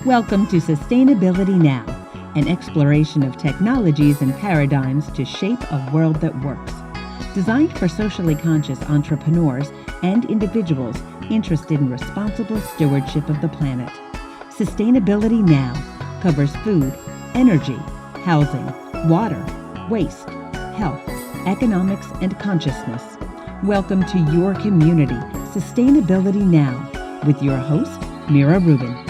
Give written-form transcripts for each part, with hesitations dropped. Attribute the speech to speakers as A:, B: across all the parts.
A: Welcome to Sustainability Now, an exploration of technologies and paradigms to shape a world that works. Designed for socially conscious entrepreneurs and individuals interested in responsible stewardship of the planet. Sustainability Now covers food, energy, housing, water, waste, health, economics, and consciousness. Welcome to your community, Sustainability Now, with your host, Mira Rubin.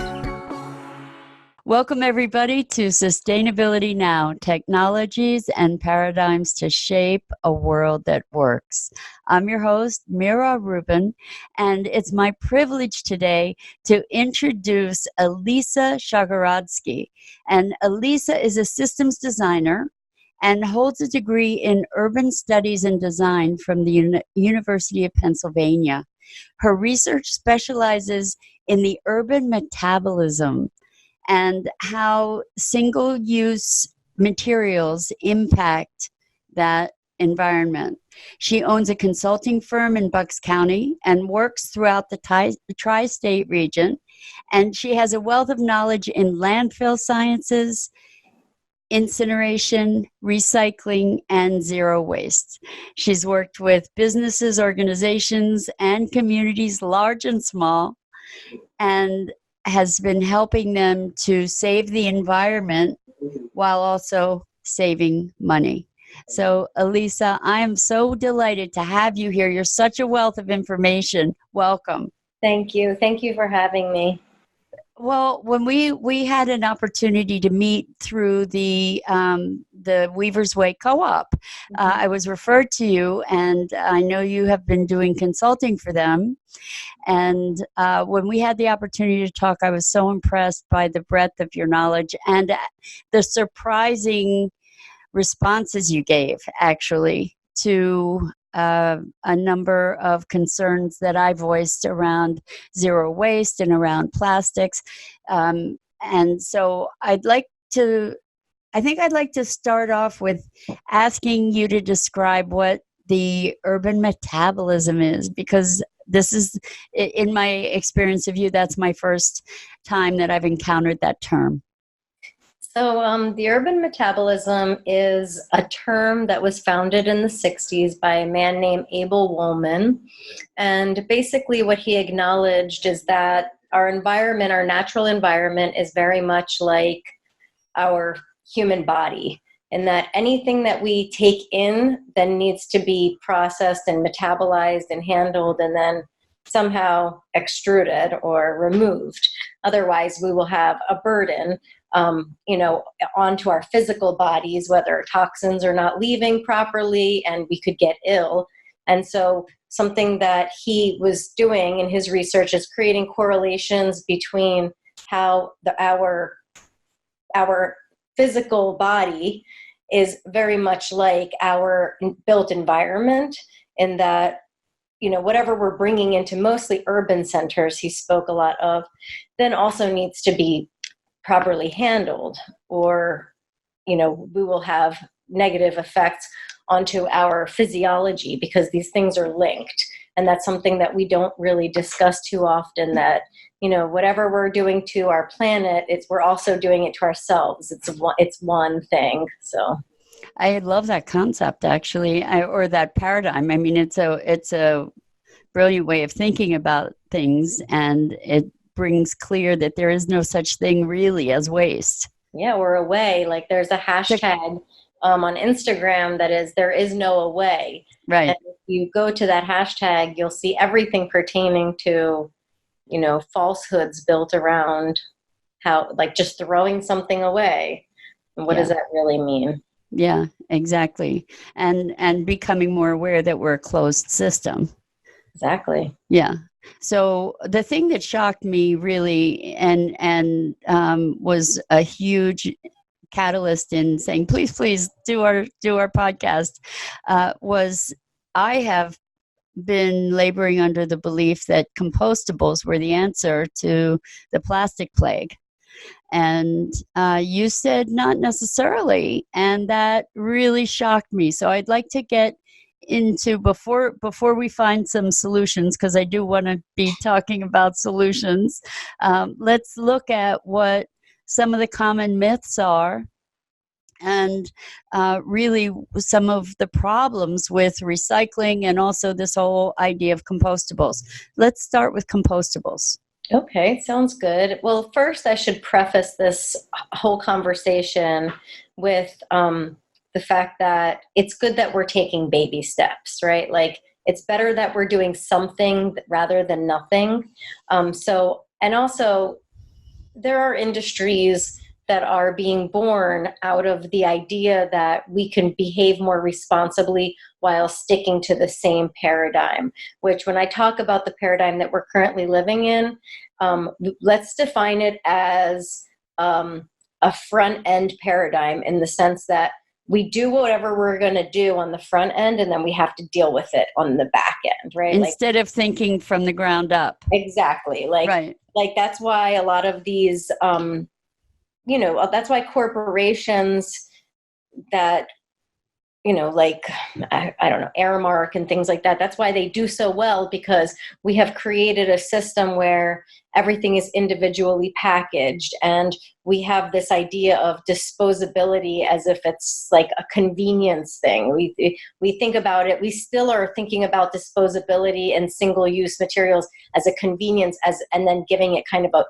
B: Welcome, everybody, to Sustainability Now, Technologies and Paradigms to Shape a World that Works. I'm your host, Mira Rubin, and it's my privilege today to introduce Alisa Shargorodsky. And Alisa is a systems designer and holds a degree in urban studies and design from the University of Pennsylvania. Her research specializes in the urban metabolism and how single-use materials impact that environment. She owns a consulting firm in Bucks County and works throughout the tri-state region, and she has a wealth of knowledge in landfill sciences, incineration, recycling, and zero waste. She's worked with businesses, organizations, and communities large and small, and has been helping them to save the environment while also saving money. So, Alisa, I am so delighted to have you here. You're such a wealth of information. Welcome.
C: Thank you. Thank you for having me.
B: Well, when we had an opportunity to meet through the Weaver's Way Co-op, I was referred to you, and I know you have been doing consulting for them. And when we had the opportunity to talk, I was so impressed by the breadth of your knowledge and the surprising responses you gave, actually, to a number of concerns that I voiced around zero waste and around plastics. And so I'd like to start off with asking you to describe what the urban metabolism is, because this is, in my experience of you, that's my first time that I've encountered that term.
C: So the urban metabolism is a term that was founded in the 60s by a man named Abel Woolman. And basically what he acknowledged is that our environment, our natural environment, is very much like our human body, and that anything that we take in then needs to be processed and metabolized and handled and then somehow extruded or removed. Otherwise, we will have a burden onto our physical bodies, whether toxins are not leaving properly and we could get ill. And so something that he was doing in his research is creating correlations between how our physical body is very much like our built environment, in that, whatever we're bringing into mostly urban centers, he spoke a lot of, then also needs to be properly handled, or, we will have negative effects onto our physiology because these things are linked. And that's something that we don't really discuss too often, that, whatever we're doing to our planet, we're also doing it to ourselves. It's one thing. So
B: I love that concept, actually, or that paradigm. I mean, it's a brilliant way of thinking about things, and it brings clear that there is no such thing really as waste.
C: Yeah, we're away. Like, there's a hashtag on Instagram that is, there is no away.
B: Right.
C: And if you go to that hashtag, you'll see everything pertaining to, falsehoods built around how, like, just throwing something away. And what does that really mean?
B: Yeah, exactly. And becoming more aware that we're a closed system.
C: Exactly.
B: Yeah. So the thing that shocked me really and was a huge catalyst in saying, please do our podcast, was I have been laboring under the belief that compostables were the answer to the plastic plague. And you said not necessarily, and that really shocked me. So I'd like to get into before we find some solutions, because I do want to be talking about solutions. Let's look at what some of the common myths are, and really some of the problems with recycling, and also this whole idea of compostables. Let's start with compostables.
C: Okay, sounds good. Well, first I should preface this whole conversation with the fact that it's good that we're taking baby steps, right? Like, it's better that we're doing something rather than nothing. And also, there are industries that are being born out of the idea that we can behave more responsibly while sticking to the same paradigm, which, when I talk about the paradigm that we're currently living in, let's define it as a front end paradigm, in the sense that we do whatever we're going to do on the front end, and then we have to deal with it on the back end, right?
B: Instead of thinking from the ground up.
C: Exactly.
B: Right.
C: Like that's why a lot of these, that's why corporations that, like, I don't know, Aramark and things like that, that's why they do so well, because we have created a system where everything is individually packaged, and we have this idea of disposability as if it's like a convenience thing. We think about it, we still are thinking about disposability and single-use materials as a convenience, and then giving it kind of a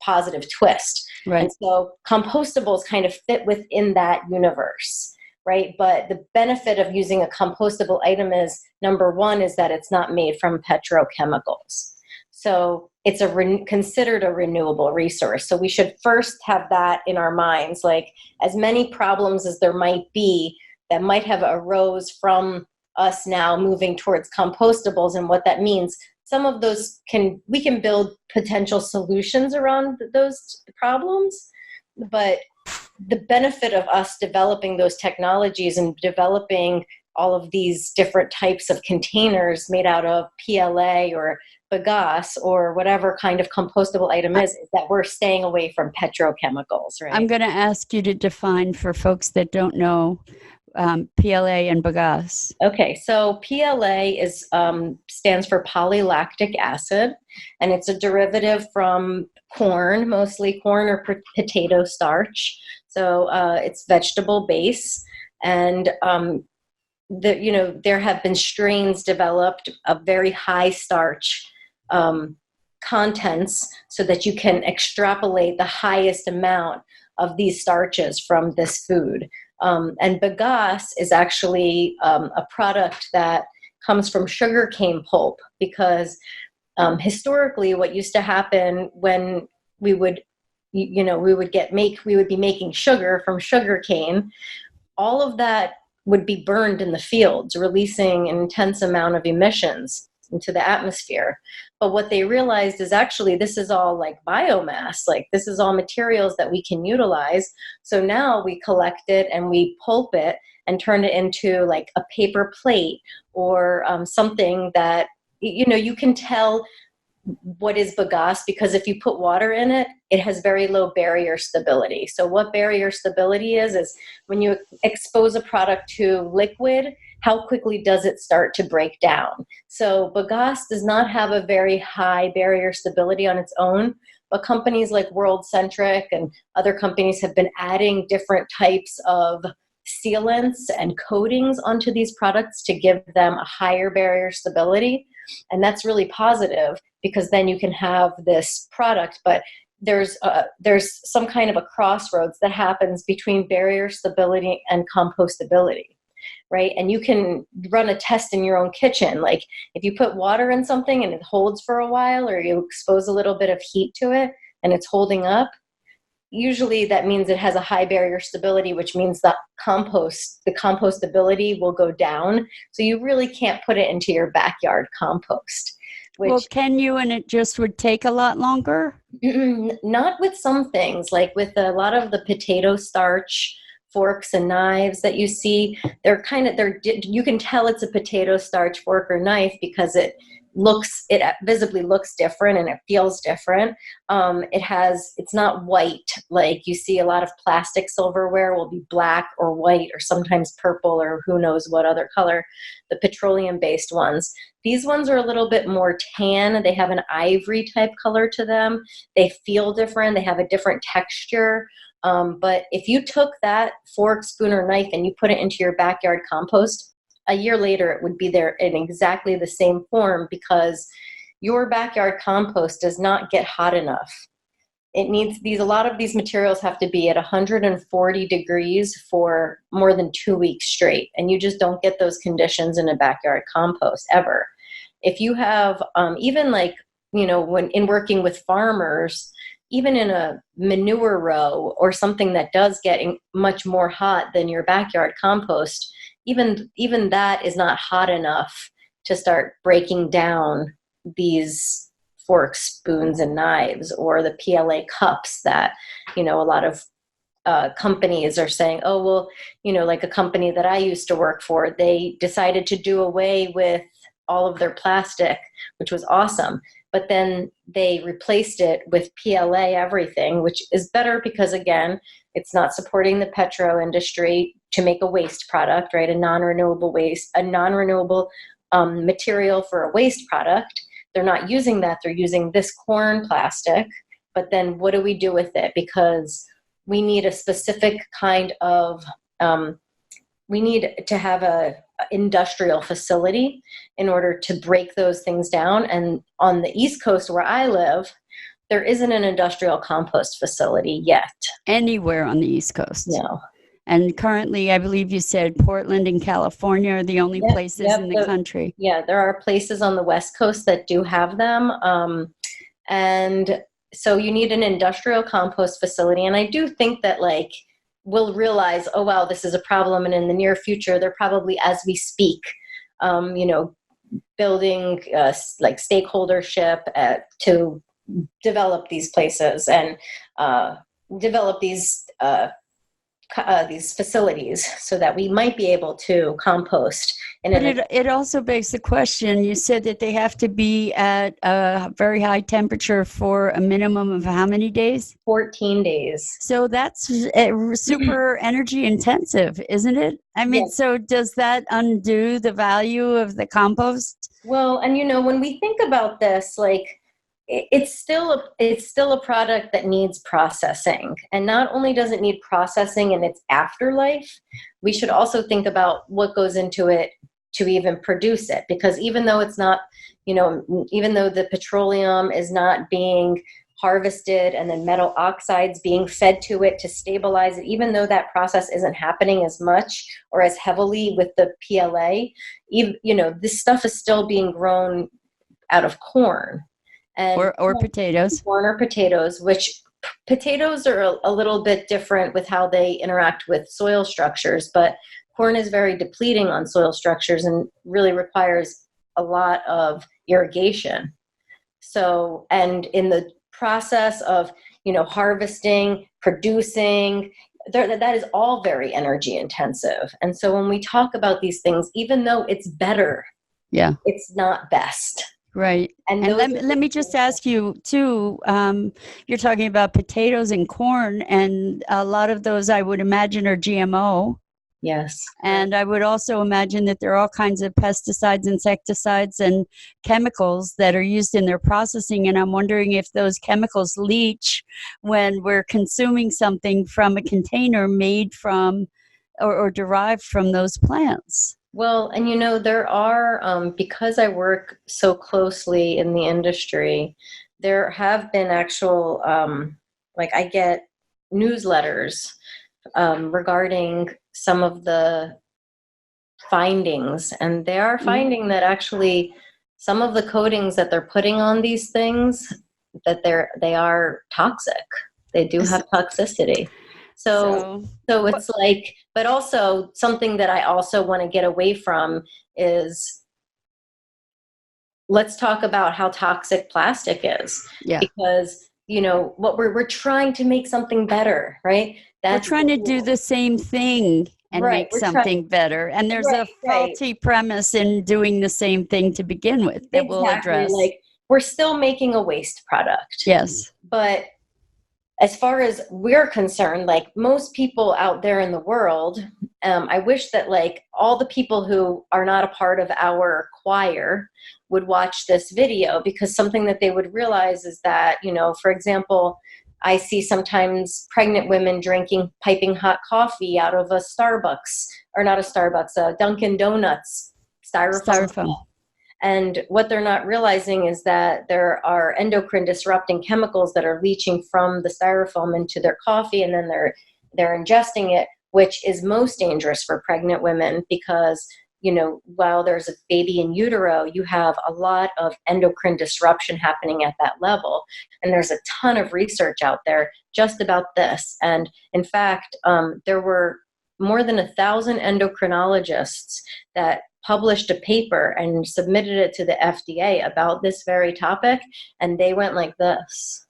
C: positive twist.
B: Right.
C: And so compostables kind of fit within that universe. Right. But the benefit of using a compostable item is, number one, is that it's not made from petrochemicals. So it's considered a renewable resource. So we should first have that in our minds. Like, as many problems as there might be that might have arose from us now moving towards compostables, and what that means, some of those we can build potential solutions around those problems. But the benefit of us developing those technologies and developing all of these different types of containers made out of PLA or bagasse or whatever kind of compostable item is that we're staying away from petrochemicals, right?
B: I'm going to ask you to define, for folks that don't know, PLA and bagasse.
C: Okay, so PLA stands for polylactic acid, and it's a derivative from corn, mostly corn or potato starch. So it's vegetable base, and there have been strains developed of very high starch contents, so that you can extrapolate the highest amount of these starches from this food. And bagasse is actually a product that comes from sugarcane pulp, because historically, what used to happen when we would be making sugar from sugarcane, all of that would be burned in the fields, releasing an intense amount of emissions into the atmosphere. But what they realized is, actually, this is all like biomass, like this is all materials that we can utilize. So now we collect it and we pulp it and turn it into like a paper plate, or something that, you can tell what is bagasse, because if you put water in it, it has very low barrier stability. So what barrier stability is when you expose a product to liquid, how quickly does it start to break down? So bagasse does not have a very high barrier stability on its own, but companies like World Centric and other companies have been adding different types of sealants and coatings onto these products to give them a higher barrier stability. And that's really positive, because then you can have this product, but there's some kind of a crossroads that happens between barrier stability and compostability, right? And you can run a test in your own kitchen. Like, if you put water in something and it holds for a while, or you expose a little bit of heat to it and it's holding up, usually that means it has a high barrier stability, which means that the compostability will go down. So you really can't put it into your backyard compost.
B: Well, can you, and it just would take a lot longer?
C: Not with some things, like with a lot of the potato starch forks and knives that you see, you can tell it's a potato starch fork or knife, because it visibly looks different and it feels different. It's not white. Like you see a lot of plastic silverware will be black or white or sometimes purple or who knows what other color, the petroleum based ones. These ones are a little bit more tan. They have an ivory type color to them. They feel different. They have a different texture. But if you took that fork, spoon, or knife and you put it into your backyard compost, a year later it would be there in exactly the same form, because your backyard compost does not get hot enough. It needs a lot of these materials have to be at 140 degrees for more than 2 weeks straight. And you just don't get those conditions in a backyard compost ever. If you have, even like, when in working with farmers, even in a manure row or something that does get much more hot than your backyard compost, even that is not hot enough to start breaking down these forks, spoons, and knives, or the PLA cups that, a lot of companies are saying, oh, well, like a company that I used to work for, they decided to do away with all of their plastic, which was awesome. But then they replaced it with PLA everything, which is better because, again, it's not supporting the petro industry to make a waste product, right? A non-renewable material for a waste product. They're not using that. They're using this corn plastic. But then what do we do with it? Because we need a specific kind of, we need to have a industrial facility in order to break those things down. And on the East Coast where I live, there isn't an industrial compost facility yet.
B: Anywhere on the East Coast?
C: No.
B: And currently, I believe you said Portland and California are the only places in the country. Yeah,
C: there are places on the West Coast that do have them. And so you need an industrial compost facility. And I do think that we'll realize, oh, wow, this is a problem. And in the near future, they're probably, as we speak, building stakeholdership to develop these places and develop these facilities so that we might be able to compost.
B: But it also begs the question, you said that they have to be at a very high temperature for a minimum of how many days?
C: 14 days.
B: So that's super energy intensive, isn't it? I mean, yes. So does that undo the value of the compost?
C: Well, and when we think about this, it's still a product that needs processing. And not only does it need processing in its afterlife, we should also think about what goes into it to even produce it. Because even though it's not, even though the petroleum is not being harvested and then metal oxides being fed to it to stabilize it, even though that process isn't happening as much or as heavily with the PLA, this stuff is still being grown out of corn. And
B: or potatoes.
C: Corn or potatoes, which potatoes are a little bit different with how they interact with soil structures, but corn is very depleting on soil structures and really requires a lot of irrigation. So, and in the process of, harvesting, producing, that is all very energy intensive. And so when we talk about these things, even though it's better, it's not best.
B: Right. And let me just ask you too, you're talking about potatoes and corn, and a lot of those I would imagine are GMO.
C: Yes.
B: And I would also imagine that there are all kinds of pesticides, insecticides, and chemicals that are used in their processing. And I'm wondering if those chemicals leach when we're consuming something from a container made from or derived from those plants.
C: Well, and there are, because I work so closely in the industry, there have been actual, I get newsletters regarding some of the findings, and they are finding that actually some of the coatings that they're putting on these things, that they are toxic. They do have toxicity. So it's but also something that I also want to get away from is, let's talk about how toxic plastic is.
B: Yeah.
C: Because, what we're trying to make something better, right?
B: We're trying to do the same thing and
C: Right,
B: make
C: we're
B: something better. And there's a
C: right.
B: faulty premise in doing the same thing to begin with that we'll address.
C: Like, we're still making a waste product.
B: Yes.
C: But as far as we're concerned, like most people out there in the world, I wish that like all the people who are not a part of our choir would watch this video, because something that they would realize is that, you know, for example, I see sometimes pregnant women drinking piping hot coffee out of a Starbucks, or not a Starbucks, a Dunkin' Donuts styrofoam. And what they're not realizing is that there are endocrine disrupting chemicals that are leaching from the styrofoam into their coffee, and then they're ingesting it, which is most dangerous for pregnant women because, you know, while there's a baby in utero, you have a lot of endocrine disruption happening at that level. And there's a ton of research out there just about this. And in fact, there were more than 1,000 endocrinologists that published a paper and submitted it to the FDA about this very topic, and they went like this.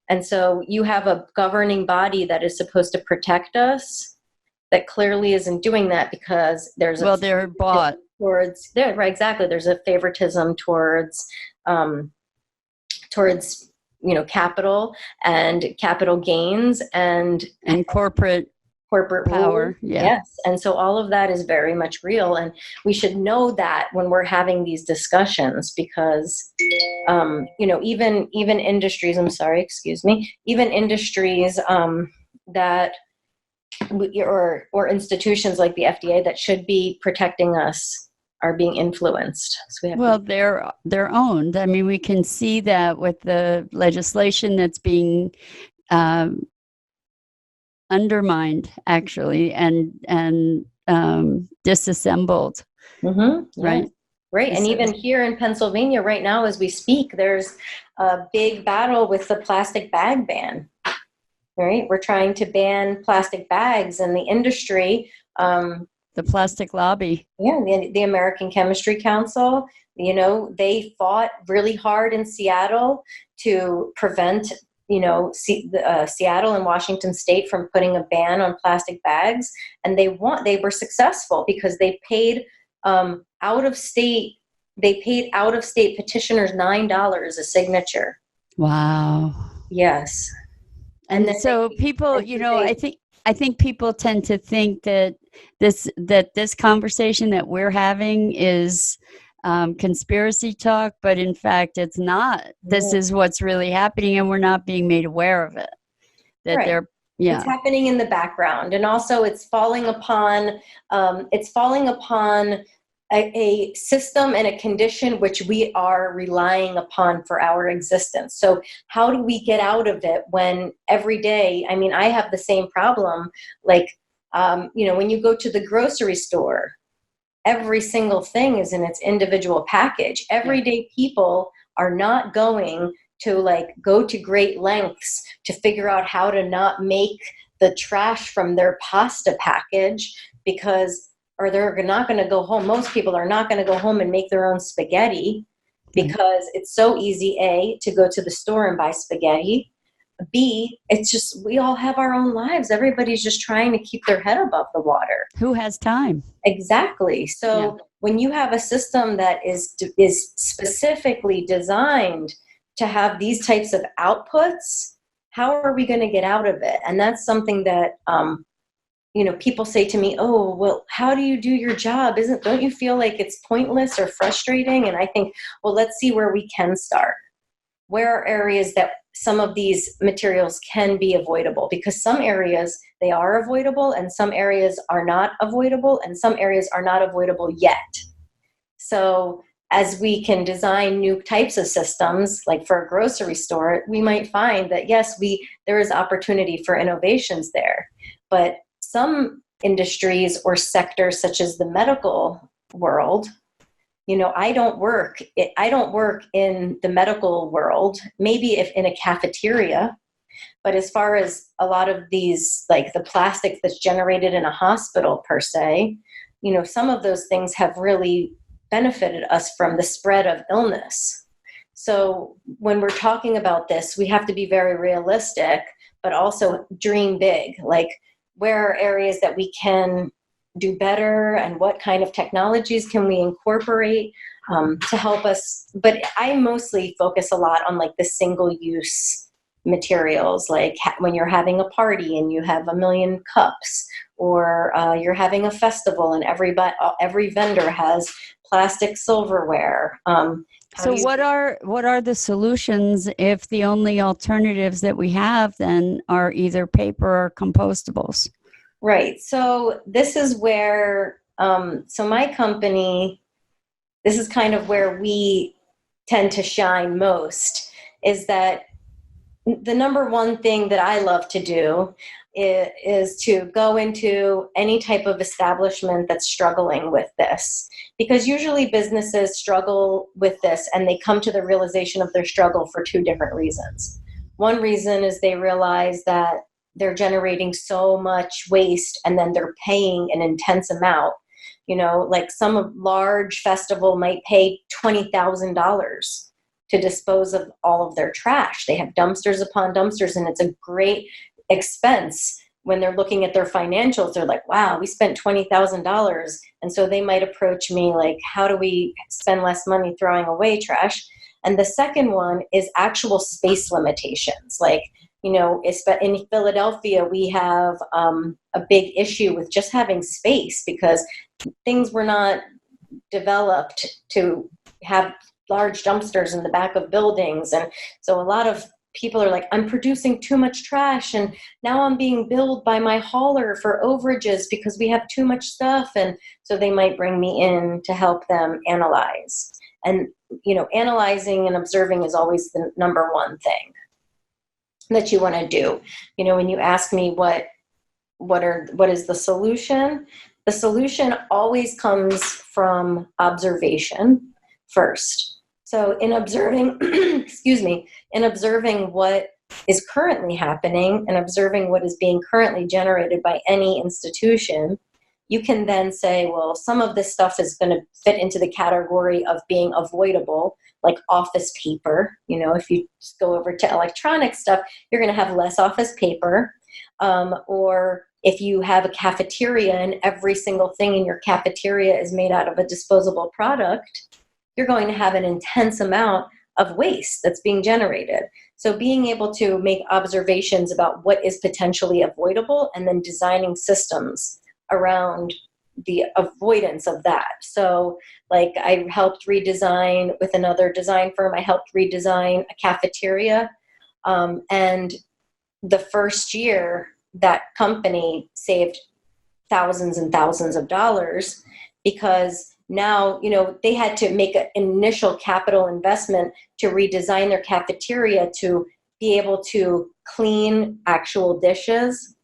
C: And so you have a governing body that is supposed to protect us that clearly isn't doing that, because there's
B: they're bought
C: towards there, right? Exactly. There's a favoritism towards you know, capital and capital gains and corporate
B: power.
C: Rule.
B: Yeah.
C: Yes. And so all of that is very much real. And we should know that when we're having these discussions, because, you know, even industries, even industries that, or institutions like the FDA that should be protecting us are being influenced. So we have
B: they're owned. I mean, we can see that with the legislation that's being undermined, actually, and disassembled.
C: Mm-hmm.
B: Right.
C: Right. And even here in Pennsylvania right now, as we speak, there's a big battle with the plastic bag ban. Right. We're trying to ban plastic bags, and the industry,
B: the plastic lobby.
C: Yeah. The American Chemistry Council, you know, they fought really hard in Seattle to prevent, you know, Seattle and Washington State from putting a ban on plastic bags. And they were successful because they paid out of state petitioners $9 a signature.
B: Wow.
C: Yes.
B: And so people, you know, I think people tend to think that this conversation that we're having is conspiracy talk, but in fact it's not. This is what's really happening, and we're not being made aware of it. That
C: it's happening in the background, and also it's falling upon a system and a condition which we are relying upon for our existence. So how do we get out of it when every day, I mean, I have the same problem, like, you know, when you go to the grocery store, every single thing is in its individual package. Everyday people are not going to like go to great lengths to figure out how to not make the trash from their pasta package, because, or they're not going to go home. Most people are not going to go home and make their own spaghetti because it's so easy, A, to go to the store and buy spaghetti. B, it's just, we all have our own lives. Everybody's just trying to keep their head above the water.
B: Who has time?
C: Exactly. So when you have a system that is specifically designed to have these types of outputs, how are we going to get out of it? And that's something that, you know, people say to me, oh, well, how do you do your job? Don't you feel like it's pointless or frustrating? And I think, well, let's see where we can start. Where are areas that some of these materials can be avoidable? Because some areas, they are avoidable, and some areas are not avoidable, and some areas are not avoidable yet. So as we can design new types of systems, like for a grocery store, we might find that, yes, there is opportunity for innovations there. But some industries or sectors, such as the medical world, you know, I don't work in the medical world, maybe if in a cafeteria, but as far as a lot of these, like the plastic that's generated in a hospital per se, you know, some of those things have really benefited us from the spread of illness. So when we're talking about this, we have to be very realistic, but also dream big. Like, where are areas that we can do better, and what kind of technologies can we incorporate to help us. But I mostly focus a lot on like the single-use materials, like when you're having a party and you have 1 million cups, or you're having a festival and every vendor has plastic silverware.
B: So what are the solutions if the only alternatives that we have then are either paper or compostables?
C: Right. So this is where, so my company, this is kind of where we tend to shine most, is that the number one thing that I love to do is to go into any type of establishment that's struggling with this. Because usually businesses struggle with this and they come to the realization of their struggle for two different reasons. One reason is they realize that they're generating so much waste and then they're paying an intense amount. You know, like some large festival might pay $20,000 to dispose of all of their trash. They have dumpsters upon dumpsters, and it's a great expense. When they're looking at their financials, they're like, wow, we spent $20,000. And so they might approach me like, how do we spend less money throwing away trash? And the second one is actual space limitations. Like, you know, in Philadelphia, we have a big issue with just having space because things were not developed to have large dumpsters in the back of buildings. And so a lot of people are like, I'm producing too much trash and now I'm being billed by my hauler for overages because we have too much stuff. And so they might bring me in to help them analyze. And, you know, analyzing and observing is always the number one thing that you want to do. You know, when you ask me what is the solution always comes from observation first. So in observing, in observing what is currently happening and observing what is being currently generated by any institution, you can then say, well, some of this stuff is going to fit into the category of being avoidable, like office paper. You know, if you just go over to electronic stuff, you're going to have less office paper. Or if you have a cafeteria and every single thing in your cafeteria is made out of a disposable product, you're going to have an intense amount of waste that's being generated. So being able to make observations about what is potentially avoidable and then designing systems around the avoidance of that. So like I helped redesign with another design firm, I helped redesign a cafeteria. And the first year that company saved thousands and thousands of dollars because now, you know, they had to make an initial capital investment to redesign their cafeteria to be able to clean actual dishes.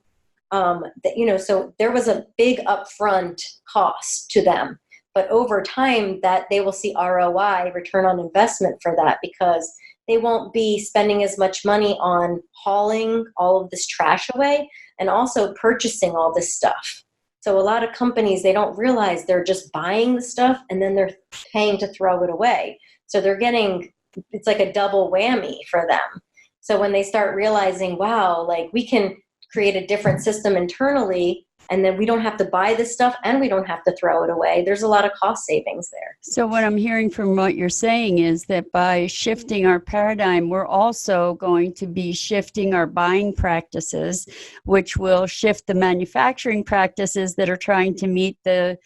C: You know, so there was a big upfront cost to them. But over time, that they will see ROI, return on investment, for that, because they won't be spending as much money on hauling all of this trash away and also purchasing all this stuff. So a lot of companies, they don't realize they're just buying the stuff and then they're paying to throw it away. So they're getting, it's like a double whammy for them. So when they start realizing, wow, like we can create a different system internally and then we don't have to buy this stuff and we don't have to throw it away, there's a lot of cost savings there.
B: So what I'm hearing from what you're saying is that by shifting our paradigm, we're also going to be shifting our buying practices, which will shift the manufacturing practices that are trying to meet the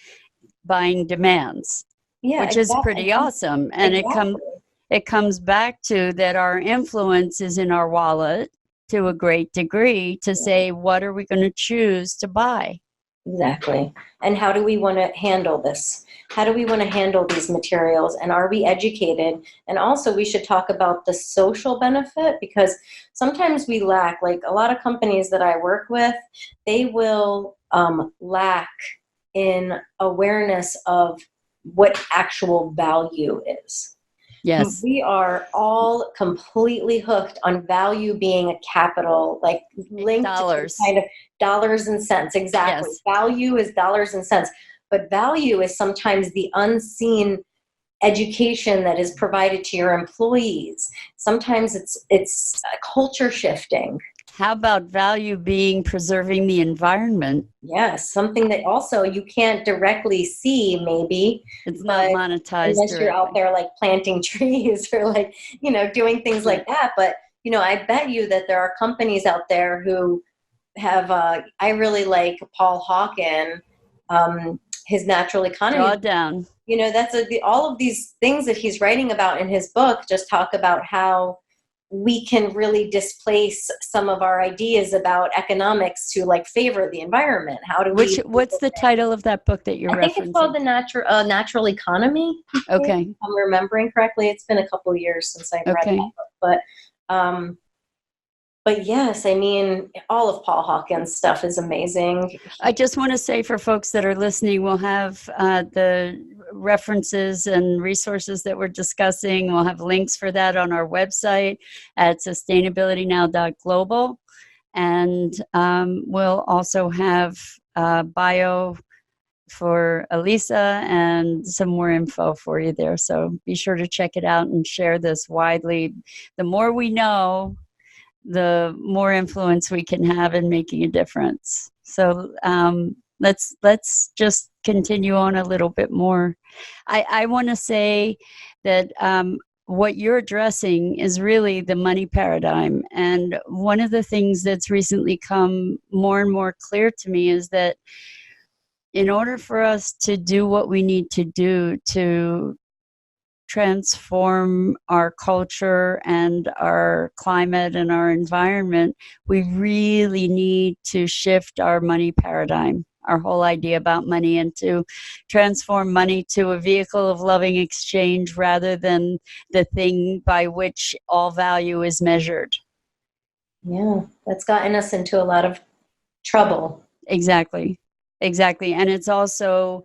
B: buying demands, which is pretty awesome. And it comes back to that our influence is in our wallet to a great degree to say, what are we going to choose to buy?
C: Exactly. And how do we want to handle this? How do we want to handle these materials? And are we educated? And also we should talk about the social benefit, because sometimes we lack, like a lot of companies that I work with, they will lack in awareness of what actual value is.
B: Yes.
C: We are all completely hooked on value being a capital, like linked
B: dollars.
C: to kind of dollars and cents. Exactly.
B: Yes.
C: Value is dollars and cents. But value is sometimes the unseen education that is provided to your employees. Sometimes it's culture shifting.
B: How about value being preserving the environment?
C: Yes, something that also you can't directly see, maybe.
B: It's not monetized
C: unless you're out
B: directly.
C: there like planting trees or like, doing things like that. But, I bet you that there are companies out there who have, I really like Paul Hawken, his natural economy.
B: Drawdown.
C: That's all of these things that he's writing about in his book just talk about how we can really displace some of our ideas about economics to like favor the environment. How do
B: What's the title of that book that you're referencing?
C: I think it's called The Natural Economy.
B: Okay.
C: If I'm remembering correctly. It's been a couple years since I've read that book, but yes, I mean, all of Paul Hawken's stuff is amazing.
B: I just want to say for folks that are listening, we'll have the references and resources that we're discussing. We'll have links for that on our website at sustainabilitynow.global. And we'll also have bio for Alisa and some more info for you there. So be sure to check it out and share this widely. The more we know, the more influence we can have in making a difference. So let's just continue on a little bit more. I want to say that what you're addressing is really the money paradigm. And one of the things that's recently come more and more clear to me is that in order for us to do what we need to do to transform our culture and our climate and our environment, we really need to shift our money paradigm, our whole idea about money, and to transform money to a vehicle of loving exchange rather than the thing by which all value is measured.
C: Yeah, that's gotten us into a lot of trouble.
B: Exactly. And it's also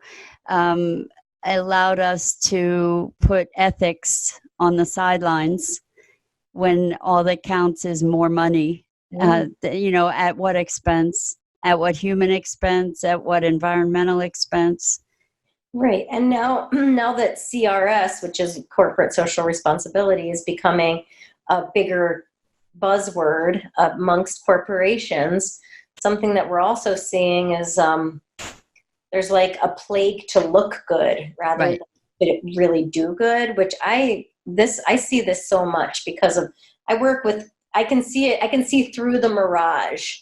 B: allowed us to put ethics on the sidelines when all that counts is more money. At what expense? At what human expense? At what environmental expense?
C: Right. And now that CRS, which is corporate social responsibility, is becoming a bigger buzzword amongst corporations, something that we're also seeing is there's like a plague to look good rather than to really do good, which I see this so much because of I can see it. I can see through the mirage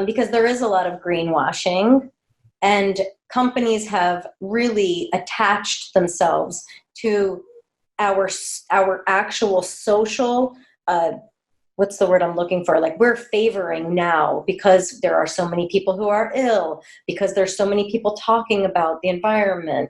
C: because there is a lot of greenwashing, and companies have really attached themselves to our actual social what's the word I'm looking for? Like, we're favoring now because there are so many people who are ill, because there's so many people talking about the environment,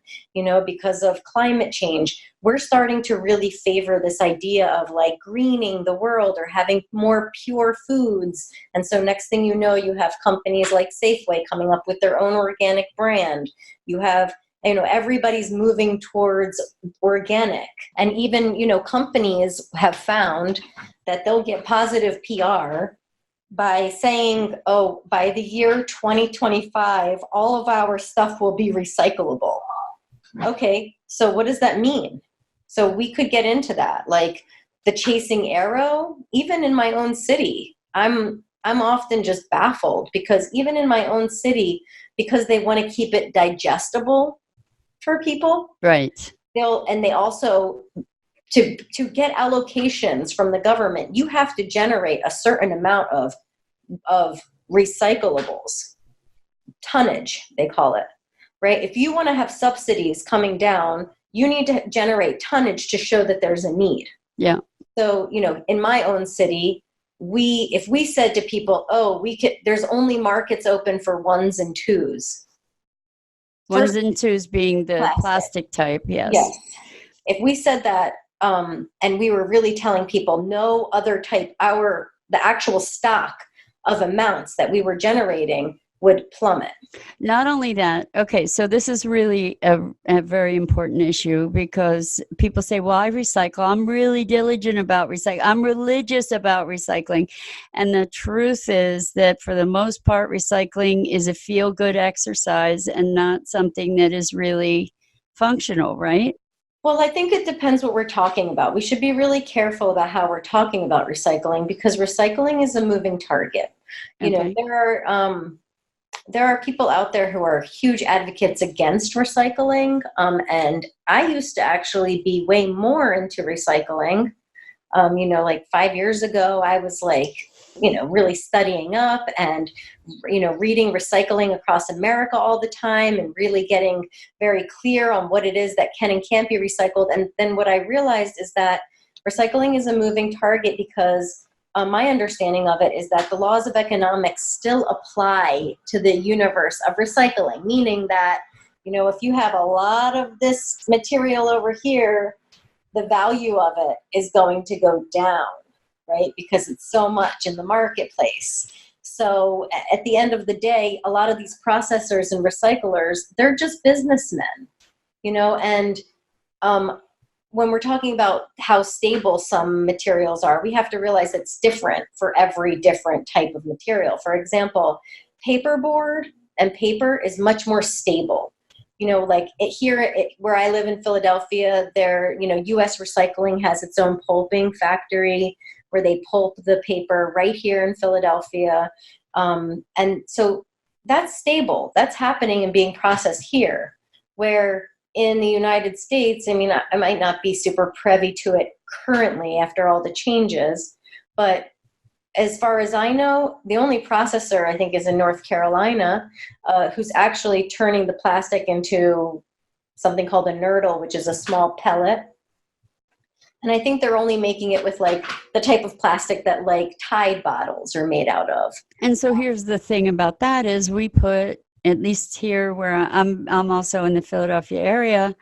C: because of climate change. We're starting to really favor this idea of like greening the world or having more pure foods. And so next thing you know, you have companies like Safeway coming up with their own organic brand. You have everybody's moving towards organic. And even, companies have found that they'll get positive PR by saying, oh, by the year 2025, all of our stuff will be recyclable. Okay, so what does that mean? So we could get into that. Like the chasing arrow, even in my own city, I'm often just baffled because even in my own city, because they want to keep it digestible for people.
B: Right.
C: They also, to get allocations from the government, you have to generate a certain amount of recyclables, tonnage, they call it, right? If you want to have subsidies coming down, you need to generate tonnage to show that there's a need.
B: Yeah.
C: So, in my own city, if we said to people, oh, there's only markets open for ones and twos.
B: Ones and twos being the plastic type, yes.
C: If we said that, and we were really telling people no other type, the actual stock of amounts that we were generating would plummet.
B: Not only that, okay, so this is really a very important issue because people say, well, I recycle. I'm really diligent about recycling. I'm religious about recycling. And the truth is that for the most part, recycling is a feel-good exercise and not something that is really functional, right?
C: Well, I think it depends what we're talking about. We should be really careful about how we're talking about recycling, because recycling is a moving target. You know,
B: Okay.
C: there are people out there who are huge advocates against recycling, and I used to actually be way more into recycling. Like 5 years ago, I was like, really studying up and, reading recycling across America all the time and really getting very clear on what it is that can and can't be recycled. And then what I realized is that recycling is a moving target because my understanding of it is that the laws of economics still apply to the universe of recycling, meaning that, if you have a lot of this material over here, the value of it is going to go down, right? Because it's so much in the marketplace. So at the end of the day, a lot of these processors and recyclers, they're just businessmen, and when we're talking about how stable some materials are, we have to realize it's different for every different type of material. For example, paperboard and paper is much more stable. Where I live in Philadelphia, U.S. Recycling has its own pulping factory where they pulp the paper right here in Philadelphia. And so that's stable. That's happening and being processed here. Where in the United States, I might not be super privy to it currently after all the changes, but as far as I know, the only processor I think is in North Carolina, who's actually turning the plastic into something called a nurdle, which is a small pellet. And I think they're only making it with like the type of plastic that like Tide bottles are made out of.
B: And so here's the thing about that is we put, at least here where I'm also in the Philadelphia area,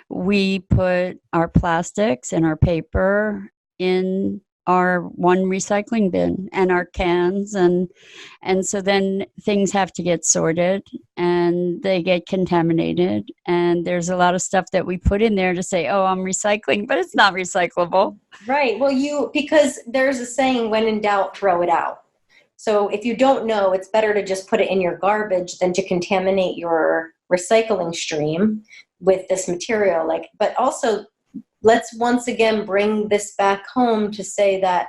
B: we put our plastics and our paper in our one recycling bin and our cans, and so then things have to get sorted and they get contaminated, and there's a lot of stuff that we put in there to say, oh, I'm recycling, but it's not recyclable.
C: Right. Well, because there's a saying, when in doubt, throw it out. So if you don't know, it's better to just put it in your garbage than to contaminate your recycling stream with this material. But also, let's once again bring this back home to say that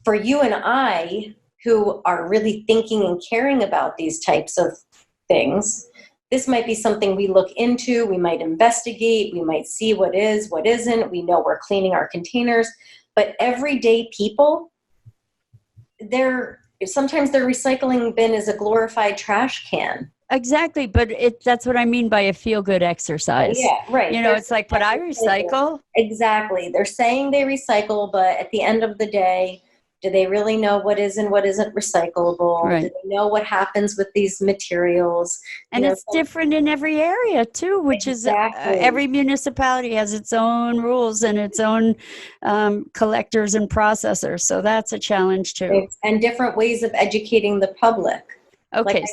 C: for you and I, who are really thinking and caring about these types of things, this might be something we look into, we might investigate, we might see what is, what isn't. We know we're cleaning our containers, but everyday people, sometimes their recycling bin is a glorified trash can.
B: Exactly, but that's what I mean by a feel-good exercise.
C: Yeah, right.
B: It's like, but I recycle.
C: Exactly. They're saying they recycle, but at the end of the day, do they really know what is and what isn't recyclable?
B: Right.
C: Do they know what happens with these materials?
B: And it's different in every area too, which
C: exactly.
B: is every municipality has its own rules and its own collectors and processors. So that's a challenge too.
C: And different ways of educating the public.
B: Okay,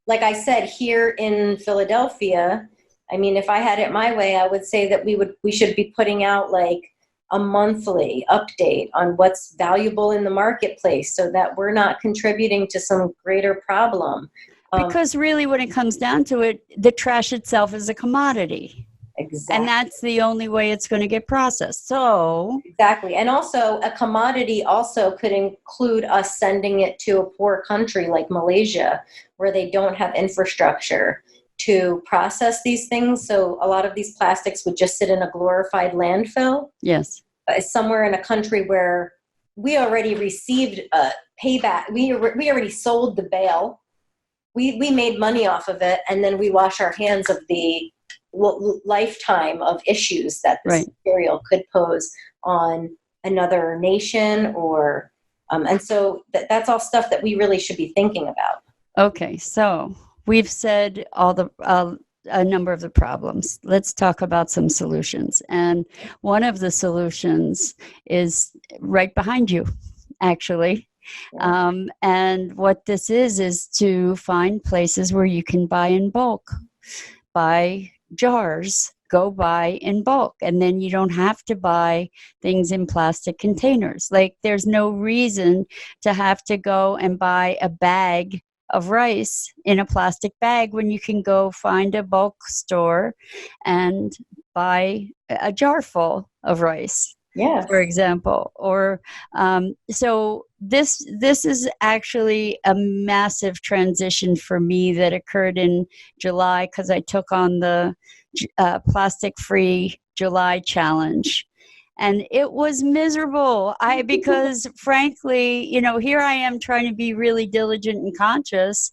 C: like I said, here in Philadelphia, if I had it my way, I would say that we should be putting out like a monthly update on what's valuable in the marketplace so that we're not contributing to some greater problem.
B: Because really, when it comes down to it, the trash itself is a commodity.
C: Exactly.
B: And that's the only way it's going to get processed. So
C: exactly. And also a commodity also could include us sending it to a poor country like Malaysia, where they don't have infrastructure to process these things. So a lot of these plastics would just sit in a glorified landfill.
B: Yes.
C: Somewhere in a country where we already received a payback. We already sold the bale. We made money off of it, and then we wash our hands of the lifetime of issues that this material could pose on another nation, or and so that's all stuff that we really should be thinking about.
B: Okay, so we've said a number of the problems. Let's talk about some solutions. And one of the solutions is right behind you, actually. Yeah. And what this is to find places where you can buy in bulk, buy jars, go buy in bulk, and then you don't have to buy things in plastic containers. Like, there's no reason to have to go and buy a bag of rice in a plastic bag when you can go find a bulk store and buy a jar full of rice.
C: Yes.
B: For example, or so this is actually a massive transition for me that occurred in July because I took on the plastic-free July challenge. And it was miserable. Because frankly, here I am trying to be really diligent and conscious.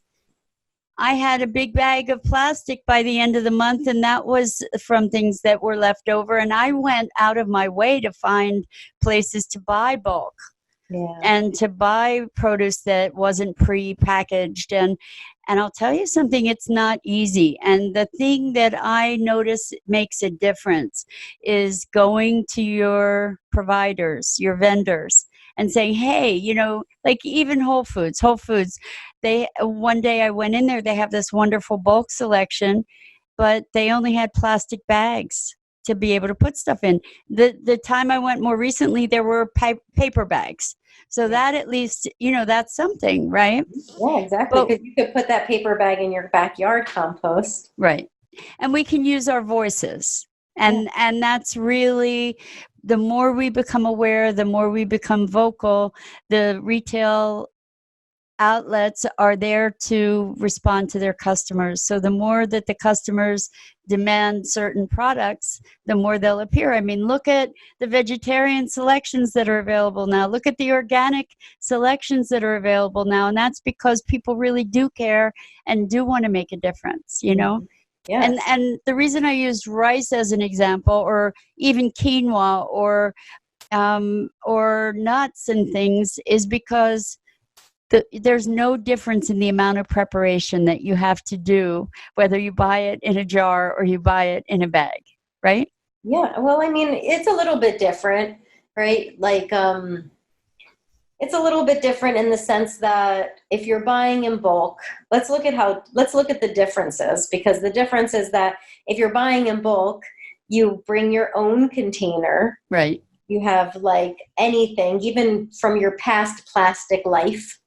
B: I had a big bag of plastic by the end of the month, and that was from things that were left over. And I went out of my way to find places to buy bulk and to buy produce that wasn't pre-packaged. And I'll tell you something, it's not easy. And the thing that I notice makes a difference is going to your providers, your vendors, and saying, hey, like even Whole Foods, one day I went in there, they have this wonderful bulk selection, but they only had plastic bags to be able to put stuff in. The time I went more recently, there were paper bags. So that at least, that's something, right?
C: Yeah, exactly. Because you could put that paper bag in your backyard compost.
B: Right. And we can use our voices. And that's really, the more we become aware, the more we become vocal, the retail outlets are there to respond to their customers. So the more that the customers demand certain products, the more they'll appear. I mean, look at the vegetarian selections that are available now. Look at the organic selections that are available now. And that's because people really do care and do want to make a difference,
C: Yes.
B: And the reason I used rice as an example, or even quinoa, or nuts and things, is because there's no difference in the amount of preparation that you have to do, whether you buy it in a jar or you buy it in a bag, right?
C: Yeah. Well, I mean, it's a little bit different, right? Like, it's a little bit different in the sense that if you're buying in bulk, let's look at the differences, because the difference is that if you're buying in bulk, you bring your own container.
B: Right.
C: You have like anything, even from your past plastic life.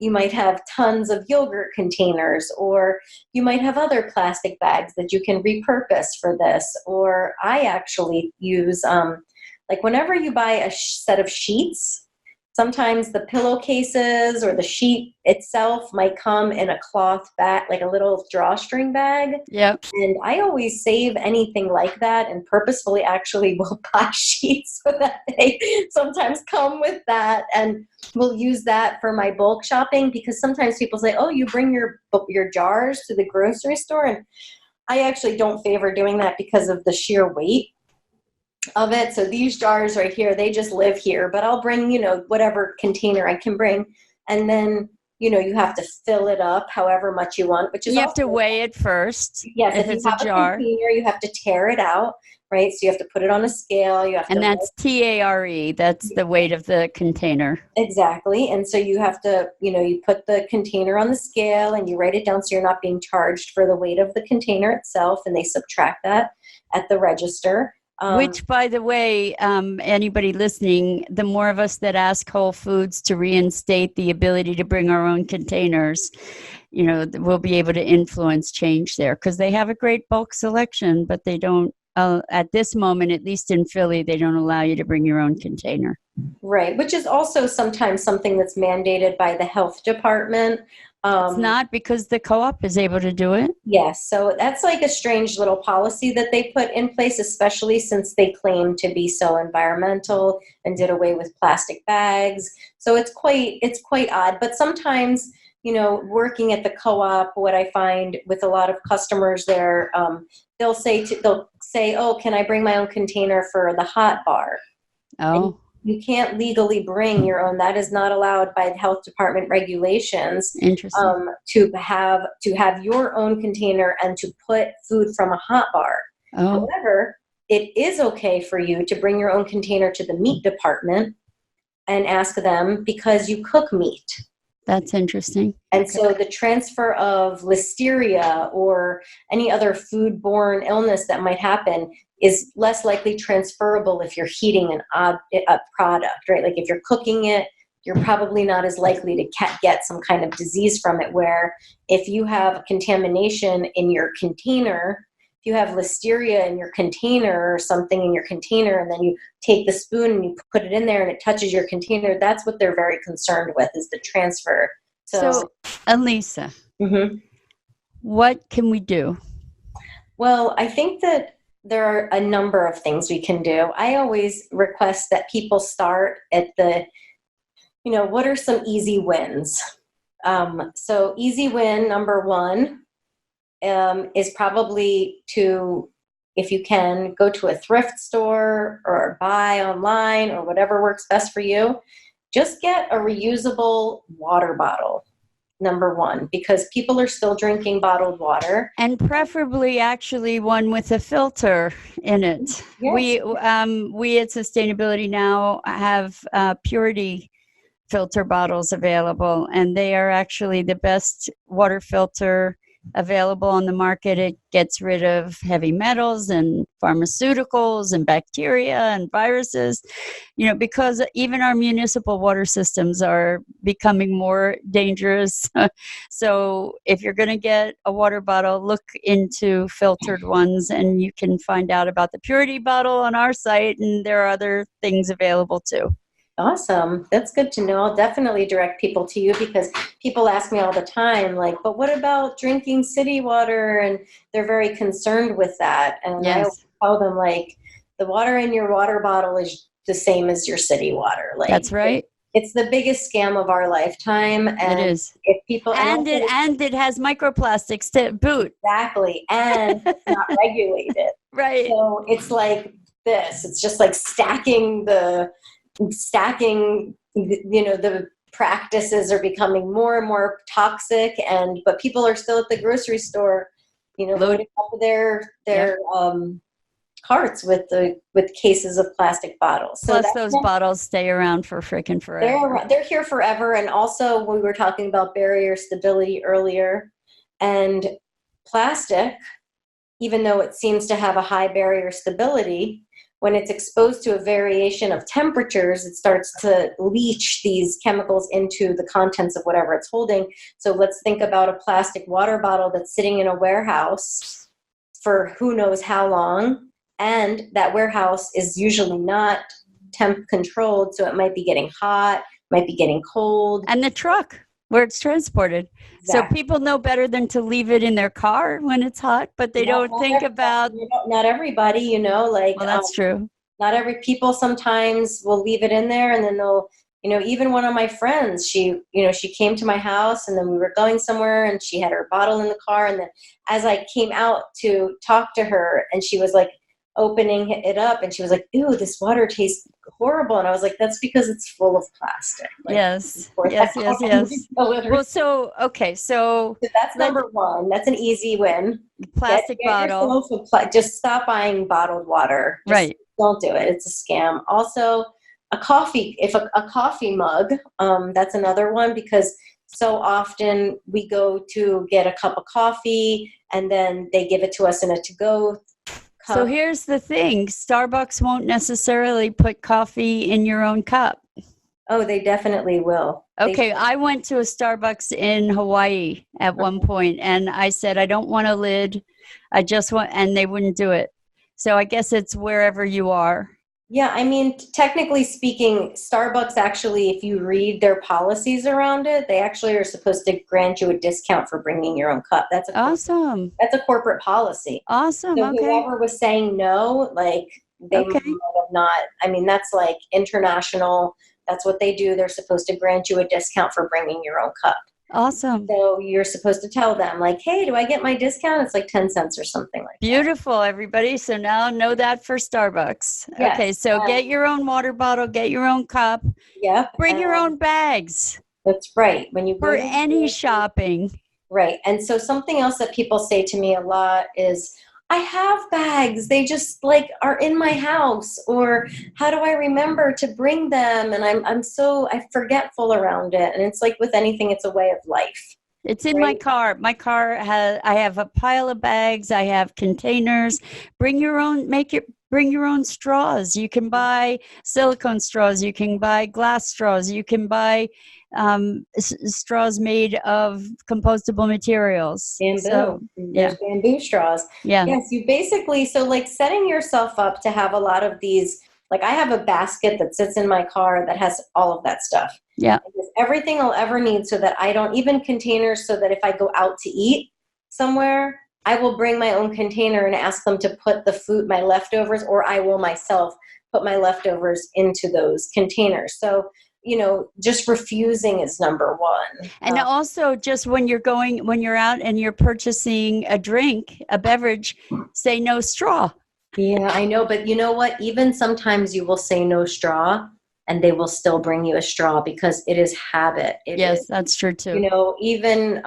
C: You might have tons of yogurt containers, or you might have other plastic bags that you can repurpose for this. Or I actually use, like whenever you buy a set of sheets, sometimes the pillowcases or the sheet itself might come in a cloth bag, like a little drawstring bag.
B: Yep.
C: And I always save anything like that and purposefully actually will buy sheets so that they sometimes come with that, and we'll use that for my bulk shopping, because sometimes people say, oh, you bring your jars to the grocery store. And I actually don't favor doing that because of the sheer weight of it. So these jars right here, they just live here, but I'll bring, whatever container I can bring. And then, you have to fill it up however much you want, which is
B: you have to weigh it first.
C: Yes.
B: If it's a jar,
C: container, you have to tear it out, right? So you have to put it on a scale.
B: And that's TARE. That's the weight of the container.
C: Exactly. And so you have to, you put the container on the scale and you write it down so you're not being charged for the weight of the container itself. And they subtract that at the register.
B: Which, by the way, anybody listening, the more of us that ask Whole Foods to reinstate the ability to bring our own containers, we'll be able to influence change there, because they have a great bulk selection, but they don't, at this moment, at least in Philly, they don't allow you to bring your own container.
C: Right, which is also sometimes something that's mandated by the health department.
B: It's not, because the co-op is able to do it.
C: Yes, so that's like a strange little policy that they put in place, especially since they claim to be so environmental and did away with plastic bags. So it's quite odd. But sometimes, working at the co-op, what I find with a lot of customers there, they'll say, oh, can I bring my own container for the hot bar?
B: Oh.
C: You can't legally bring your own. That is not allowed by the health department regulations.
B: Interesting.
C: To have your own container and to put food from a hot bar.
B: Oh.
C: However, it is okay for you to bring your own container to the meat department and ask them, because you cook meat.
B: That's interesting.
C: And so the transfer of listeria or any other foodborne illness that might happen is less likely transferable if you're heating a product, right? Like if you're cooking it, you're probably not as likely to get some kind of disease from it, where if you have contamination in your container, you have listeria in your container or something in your container, and then you take the spoon and you put it in there and it touches your container, that's what they're very concerned with, is the transfer.
B: So Alisa, what can we do?
C: Well, I think that there are a number of things we can do. I always request that people start at what are some easy wins? So easy win number one is probably to, if you can, go to a thrift store or buy online or whatever works best for you. Just get a reusable water bottle. Number one, because people are still drinking bottled water.
B: And preferably actually one with a filter in it.
C: Yes.
B: We at Sustainability Now have purity filter bottles available, and they are actually the best water filter available on the market. It gets rid of heavy metals and pharmaceuticals and bacteria and viruses, because even our municipal water systems are becoming more dangerous. So if you're going to get a water bottle, look into filtered ones, and you can find out about the purity bottle on our site, and there are other things available too.
C: Awesome. That's good to know. I'll definitely direct people to you, because people ask me all the time, like, but what about drinking city water? And they're very concerned with that. And I always tell them, like, the water in your water bottle is the same as your city water. Like,
B: that's right.
C: It's the biggest scam of our lifetime. And
B: it is.
C: If people
B: and it has microplastics to boot.
C: Exactly. And it's not regulated.
B: Right.
C: So it's like this. It's just like stacking, the practices are becoming more and more toxic, but people are still at the grocery store, loading up their carts with cases of plastic bottles.
B: Plus those bottles stay around for freaking forever.
C: They're here forever. And also, we were talking about barrier stability earlier, and plastic, even though it seems to have a high barrier stability, when it's exposed to a variation of temperatures, it starts to leach these chemicals into the contents of whatever it's holding. So let's think about a plastic water bottle that's sitting in a warehouse for who knows how long. And that warehouse is usually not temp controlled. So it might be getting hot, might be getting cold.
B: And the truck where it's transported.
C: Exactly.
B: So people know better than to leave it in their car when it's hot, but they don't think about.
C: Not everybody, like.
B: Well, that's true.
C: Not people sometimes will leave it in there, and then they'll, even one of my friends, she came to my house, and then we were going somewhere, and she had her bottle in the car, and then as I came out to talk to her, and she was like opening it up, and she was like, "Ew, this water tastes horrible." And I was like, "That's because it's full of plastic." Like,
B: yes. Well, so
C: that's number one. That's an easy win.
B: Plastic bottle.
C: Just stop buying bottled water.
B: Right.
C: Don't do it. It's a scam. Also, a coffee mug. That's another one, because so often we go to get a cup of coffee, and then they give it to us in a to-go.
B: So here's the thing. Starbucks won't necessarily put coffee in your own cup.
C: Oh, they definitely will.
B: Okay, I went to a Starbucks in Hawaii at one point, and I said, I don't want a lid. I just want, and they wouldn't do it. So I guess it's wherever you are.
C: Yeah, I mean, technically speaking, Starbucks actually, if you read their policies around it, they actually are supposed to grant you a discount for bringing your own cup. That's
B: awesome.
C: That's a corporate policy.
B: Awesome.
C: So whoever was saying no, like, they might have not. I mean, that's like international. That's what they do. They're supposed to grant you a discount for bringing your own cup.
B: Awesome.
C: So you're supposed to tell them, like, hey, do I get my discount? It's like 10 cents or something like that.
B: Beautiful, everybody. So now know that for Starbucks. Yes. Okay, so get your own water bottle, get your own cup.
C: Yep.
B: Bring your own bags.
C: That's right. When you
B: for any shopping.
C: Right. And so something else that people say to me a lot is, I have bags. They just like are in my house, or how do I remember to bring them? And I'm forgetful around it. And it's like with anything, it's a way of life.
B: It's in my car. My car I have a pile of bags. I have containers. Bring your own straws. You can buy silicone straws. You can buy glass straws. You can buy straws made of compostable materials.
C: Bamboo.
B: So,
C: There's bamboo straws.
B: Yeah.
C: Yes, you basically, so like setting yourself up to have a lot of these, like I have a basket that sits in my car that has all of that stuff.
B: Yeah.
C: Everything I'll ever need, so that I don't, even containers, so that if I go out to eat somewhere, I will bring my own container and ask them to put the food, my leftovers, or I will myself put my leftovers into those containers. So, just refusing is number one.
B: And also, just when you're out and you're purchasing a drink, a beverage, say no straw.
C: Yeah, I know. But you know what? Even sometimes you will say no straw and they will still bring you a straw because it is habit.
B: Yes, that's true too.
C: Even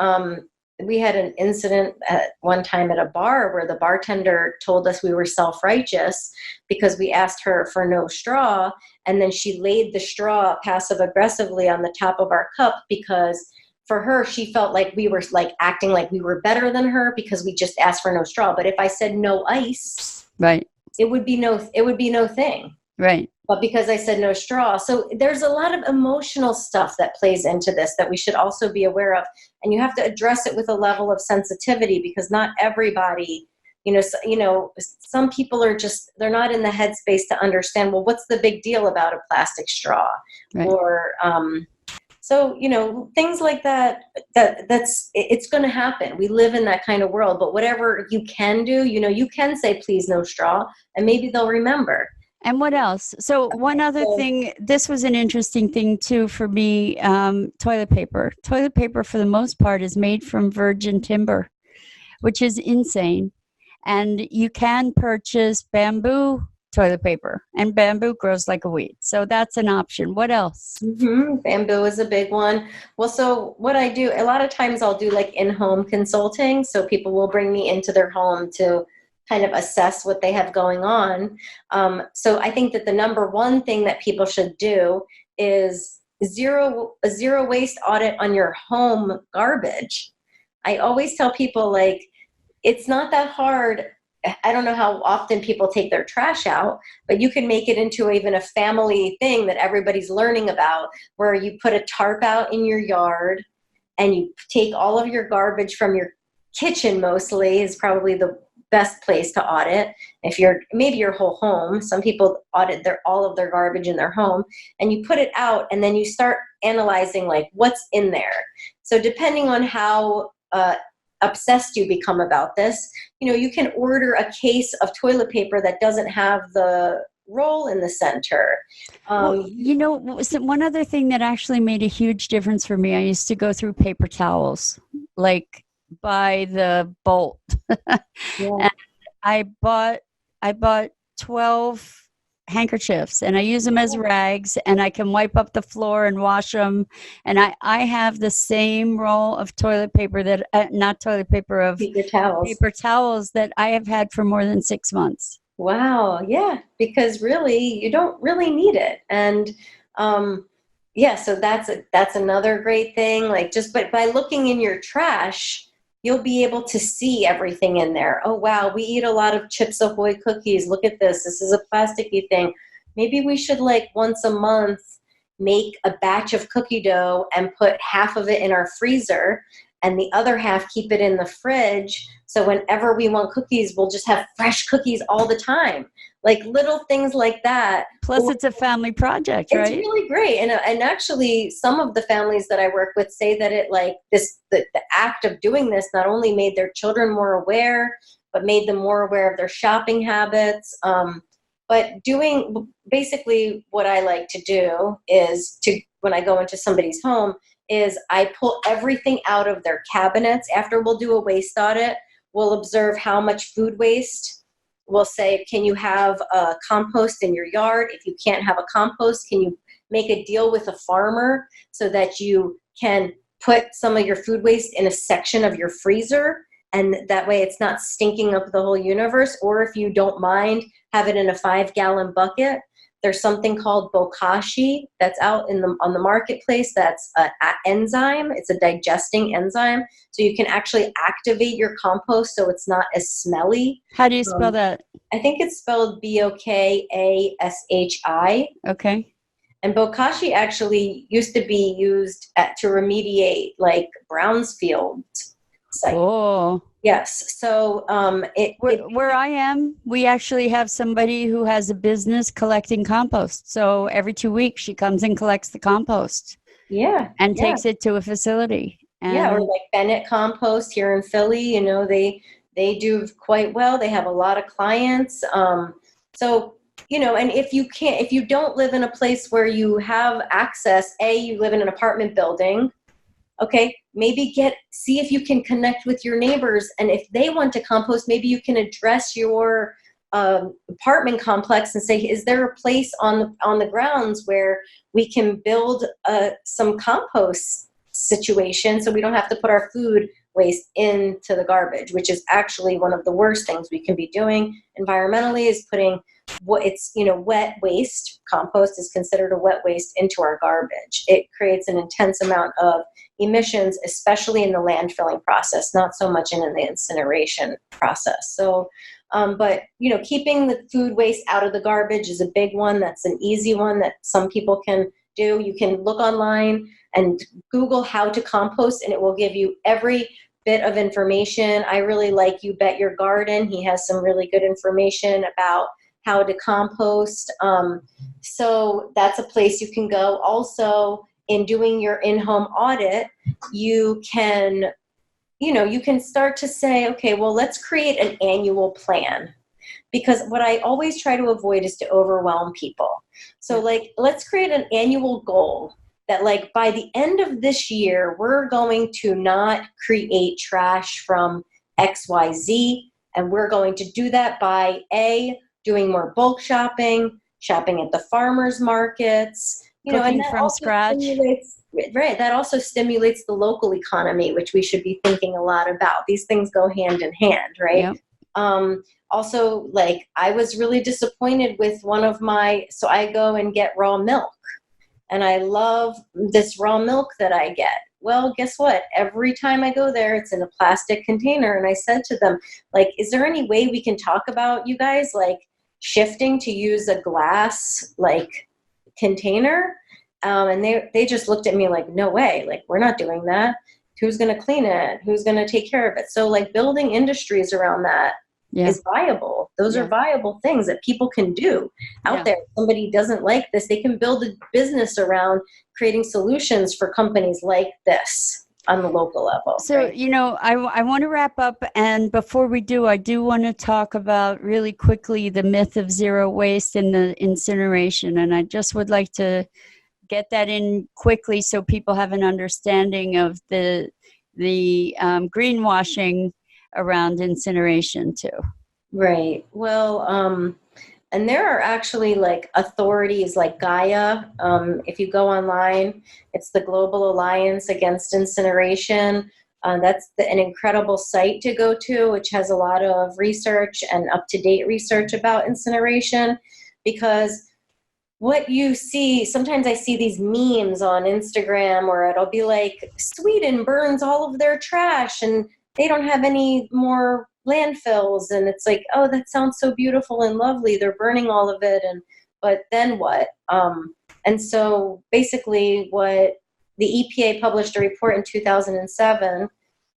C: we had an incident at one time at a bar where the bartender told us we were self-righteous because we asked her for no straw, and then she laid the straw passive aggressively on the top of our cup because for her, she felt like we were like acting like we were better than her because we just asked for no straw. But if I said no ice,
B: right,
C: it would be no thing.
B: Right.
C: But because I said no straw. So there's a lot of emotional stuff that plays into this that we should also be aware of. And you have to address it with a level of sensitivity because not everybody, some people are just, they're not in the headspace to understand, well, what's the big deal about a plastic straw?
B: Right.
C: Or, things like it's going to happen. We live in that kind of world, but whatever you can do, you can say, please, no straw, and maybe they'll remember.
B: And what else? So one other thing, this was an interesting thing too for me, toilet paper. Toilet paper for the most part is made from virgin timber, which is insane. And you can purchase bamboo toilet paper, and bamboo grows like a weed. So that's an option. What else?
C: Mm-hmm. Bamboo is a big one. Well, so what I do, a lot of times I'll do like in-home consulting. So people will bring me into their home to kind of assess what they have going on. So I think that the number one thing that people should do is a zero waste audit on your home garbage. I always tell people, like, it's not that hard. I don't know how often people take their trash out, but you can make it into even a family thing that everybody's learning about, where you put a tarp out in your yard and you take all of your garbage from your kitchen, mostly is probably the best place to audit. If maybe your whole home, some people audit all of their garbage in their home, and you put it out and then you start analyzing like what's in there. So depending on how obsessed you become about this, you can order a case of toilet paper that doesn't have the roll in the center.
B: So one other thing that actually made a huge difference for me, I used to go through paper towels, like by the bolt.
C: Yeah.
B: And I bought 12 handkerchiefs, and I use them as rags, and I can wipe up the floor and wash them. And I have the same roll of toilet paper that paper towels that I have had for more than 6 months.
C: Wow. Yeah. Because really, you don't really need it. And, so that's another great thing. Like just by looking in your trash, you'll be able to see everything in there. Oh, wow, we eat a lot of Chips Ahoy cookies. Look at this. This is a plasticky thing. Maybe we should, like, once a month make a batch of cookie dough and put half of it in our freezer and the other half keep it in the fridge. So whenever we want cookies, we'll just have fresh cookies all the time. Like little things like that.
B: Plus, it's a family project, right?
C: It's really great. And actually, some of the families that I work with say that the act of doing this not only made their children more aware, but made them more aware of their shopping habits. But basically what I like to do is when I go into somebody's home, is I pull everything out of their cabinets. After we'll do a waste audit, we'll observe how much food waste. We'll say, can you have a compost in your yard? If you can't have a compost, can you make a deal with a farmer so that you can put some of your food waste in a section of your freezer? And that way it's not stinking up the whole universe. Or if you don't mind, have it in a 5-gallon bucket. There's something called bokashi that's out on the marketplace. That's an enzyme. It's a digesting enzyme. So you can actually activate your compost so it's not as smelly.
B: How do you spell that?
C: I think it's spelled Bokashi.
B: Okay.
C: And bokashi actually used to be used to remediate like brownfield sites.
B: Oh.
C: Yes. So
B: where I am, we actually have somebody who has a business collecting compost. So every 2 weeks she comes and collects the compost.
C: Yeah.
B: And takes it to a facility. And
C: or like Bennett Compost here in Philly, they do quite well. They have a lot of clients. So, and if you don't live in a place where you have access, you live in an apartment building, okay, maybe see if you can connect with your neighbors. And if they want to compost, maybe you can address your apartment complex and say, is there a place on the grounds where we can build some compost situation so we don't have to put our food waste into the garbage, which is actually one of the worst things we can be doing environmentally, is putting wet waste. Compost is considered a wet waste into our garbage. It creates an intense amount of emissions, especially in the landfilling process, not so much in the incineration process. So, but keeping the food waste out of the garbage is a big one. That's an easy one that some people can do. You can look online and Google how to compost, and it will give you every bit of information. I really like You Bet Your Garden. He has some really good information about how to compost. So that's a place you can go. Also, in doing your in-home audit, you can start to say, okay, well, let's create an annual plan. Because what I always try to avoid is to overwhelm people. So let's create an annual goal that by the end of this year, we're going to not create trash from XYZ. And we're going to do that by doing more bulk shopping at the farmers markets,
B: cooking
C: and that
B: from scratch.
C: That also stimulates the local economy, which we should be thinking a lot about. These things go hand in hand, right? Yep. Also, I was really disappointed with so I go and get raw milk, and I love this raw milk that I get. Well, guess what? Every time I go there, it's in a plastic container. And I said to them, is there any way we can talk about, you guys, shifting to use a glass, container? And they just looked at me no way, we're not doing that. Who's going to clean it? Who's going to take care of it? So building industries around that is viable. Those are viable things that people can do out there. If somebody doesn't like this, they can build a business around creating solutions for companies like this on the local level.
B: So, I want to wrap up. And before we do, I do want to talk about really quickly the myth of zero waste and the incineration. And I just would like to get that in quickly so people have an understanding of the greenwashing around incineration too.
C: Right. Well, and there are actually authorities like Gaia. If you go online, it's the Global Alliance Against Incineration. That's an incredible site to go to, which has a lot of research and up-to-date research about incineration. Because what you see, sometimes I see these memes on Instagram where it'll be Sweden burns all of their trash and they don't have any more landfills. And it's oh, that sounds so beautiful and lovely. They're burning all of it. But then what? And so basically what the EPA published a report in 2007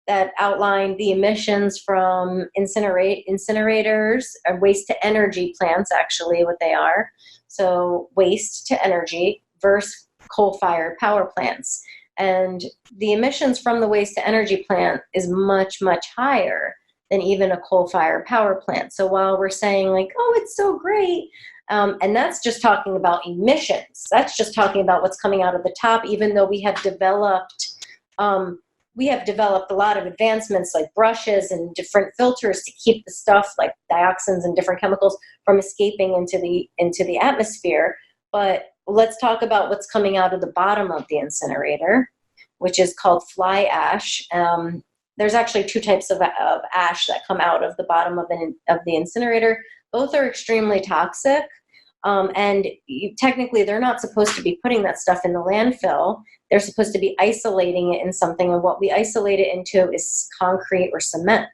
C: that outlined the emissions from incinerators or waste to energy plants, actually what they are. So waste to energy versus coal-fired power plants. And the emissions from the waste to energy plant is much, much higher than even a coal-fired power plant. So while we're saying oh, it's so great, and that's just talking about emissions. That's just talking about what's coming out of the top, even though we have developed a lot of advancements like brushes and different filters to keep the stuff like dioxins and different chemicals from escaping into the atmosphere. But let's talk about what's coming out of the bottom of the incinerator, which is called fly ash. There's actually two types of ash that come out of the bottom of the incinerator. Both are extremely toxic. And technically, they're not supposed to be putting that stuff in the landfill. They're supposed to be isolating it in something. And what we isolate it into is concrete or cement,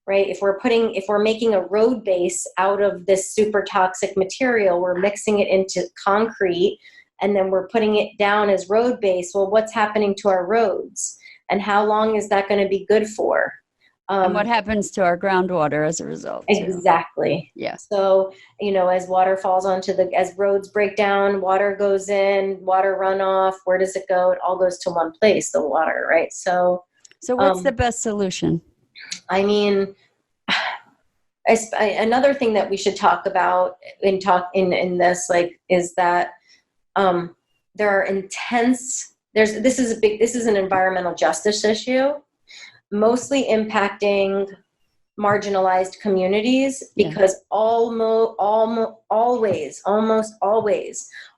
C: right? If we're making a road base out of this super toxic material, we're mixing it into concrete and then we're putting it down as road base. Well, what's happening to our roads, and how long is that going to be good for?
B: And what happens to our groundwater as a result?
C: Exactly.
B: Yeah.
C: So, as water falls as roads break down, water goes in, water runoff, where does it go? It all goes to one place, the water, right? So
B: what's the best solution?
C: I mean, another thing that we should talk about in this, is that there are this is an environmental justice issue, mostly impacting marginalized communities, because almost always